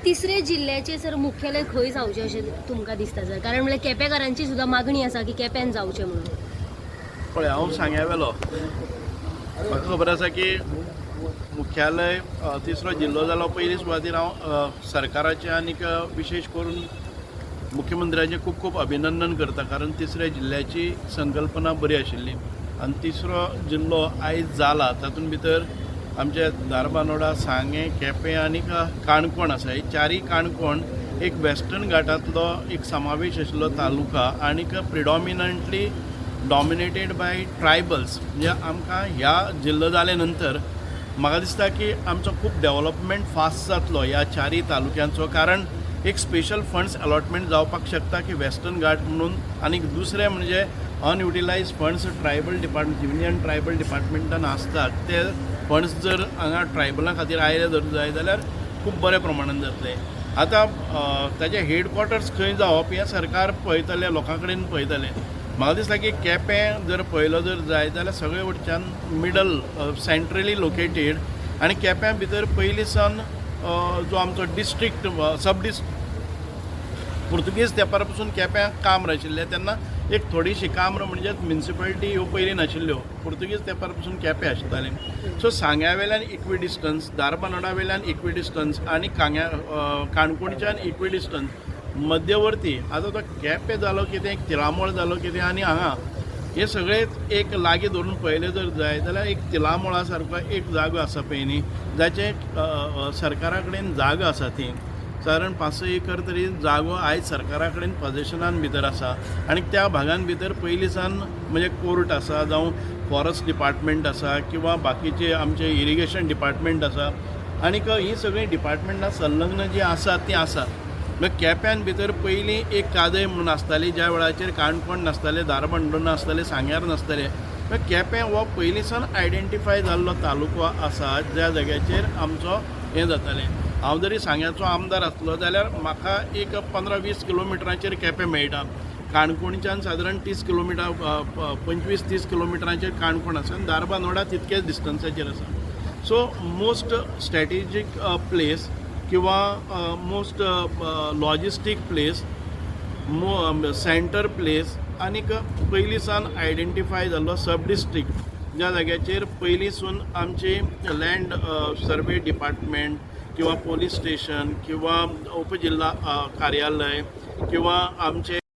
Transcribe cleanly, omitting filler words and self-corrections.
तिसरे जिल्ह्याचे सर मुख्यालय खंय जावचें अशें तुमकां दिसता सर? कारण म्हणल्यार केपेकारांची सुद्दां मागणी आसा की केप्यान जावचें म्हणून. पळय हांव सांग्या वेलो म्हाका खबर आसा की मुख्यालय तिसरो जिल्लो जालो पयली सुवातेर हांव सरकाराचें आनीक विशेश करून मुख्यमंत्र्याचें खूब खूब अभिनंदन करता, कारण तिसऱ्या जिल्ल्याची संकल्पना बरी आशिल्ली आनी तिसरो जिल्लो आयज जाला तातूंत भितर आमचे धारबांदोडा, सांगे, केपें आनीक काणकोण आसा. ही चारय काणकोण एक वेस्टर्न घाटांतलो एक समावेश आशिल्लो तालुका आनीक प्रिडॉमिनंटली डॉमिनेटेड बाय ट्रायबल्स. म्हणजे आमकां ह्या जिल्लो जाले नंतर म्हाका दिसता की आमचो खूब डेव्हलपमेंट फास्ट जातलो ह्या चारय तालुक्यांचो, कारण एक स्पेशल फंड्स अलॉटमेंट जावपाक शकता की वेस्टर्न घाट म्हणून. आनीक दुसरें म्हणजे unutilized funds tribal department, union tribal डिपार्टमेंटान आसतात ते फंड्स जर हांगा ट्रायबलां खातीर आयले जर जाय जाल्यार खूब बऱ्या प्रमाणान जातले. आतां ताजे हेडक्वॉर्टर्स खंय जावप हें सरकार पळयतलें, लोकां कडेन पळयतलें. म्हाका दिसता की केपें जर पळयलो जर जाय जाल्यार सगळे वटच्यान मिडल सेंट्रली लोकेटेड आनी केप्यां भितर पयलीं सावन जो आमचो डिस्ट्रिक्ट सब डिस्ट्रिक्ट पुर्तुगेज तेंपार पसून केप्यां काम्र आशिल्लें तेन्ना एक थोडीशी काम्र म्हणजे म्युनिसिपालिटी ह्यो पयलीं नाशिल्ल्यो, पुर्तुगेज तेंपार पसून केपें आसतालें. सो सांग्या वेल्यान इक्वी डिस्टन्स, धारबांदोडा वेल्यान इक्वी डिस्टन्स आनी काणकोणच्यान इक्वी डिस्टन्स मध्यवर्ती. आतां तो केपें जालो कितें, तिलामोळ जालो कितें आनी हांगा हे सगळे एक लागीं धरून पळयले जर जाय जाल्यार एक तिलामोळा सारको एक जागो आसा पळय न्ही, जाचे सरकारा कडेन जागा आसा ती सादारण 5-6 एकर तरी जागो आयज सरकारा कडेन पोजेशनान भितर आसा. आनी त्या भागान भितर पयलीं सावन म्हणजे कोर्ट आसा, जावं फॉरेस्ट डिपार्टमेंट आसा किंवा बाकीचे आमचे इरिगेशन डिपार्टमेंट आसा आनीक ही सगळीं डिपार्टमेंटां संलग्न जी आसात ती आसात. मागीर केप्यान भितर पयलीं एक कादय म्हणून आसताली, ज्या वेळाचेर काणकोण नासताले, धारबांदोडा नासताले, सांग्यार नासताले. मागीर केपें हो पयलीं सावन आयडेंटिफाय जाल्लो तालुको आसा ज्या जाग्याचेर आमचो हें जातालें. हांव जरी सांग्याचो आमदार आसलो जाल्यार म्हाका एक 15-20 किलोमिटराचेर केपें मेळटा. काणकोणच्यान सादारण 30 किलोमिटर 25-30 किलोमिटराचेर काणकोण आसा आनी धारबांदोडा तितकेच डिस्टन्साचेर आसा. सो मोस्ट स्ट्रॅटेजीक प्लेस किंवा most logistic place, centre place आनीक पयलीं सावन आयडेंटिफाय जाल्लो सब डिस्ट्रिक्ट ज्या जाग्याचेर पयलींसून आमची लँड सर्वे डिपार्टमेंट किंवा पोलीस स्टेशन किंवा उपजिल्ला कार्यालय किंवा आमचे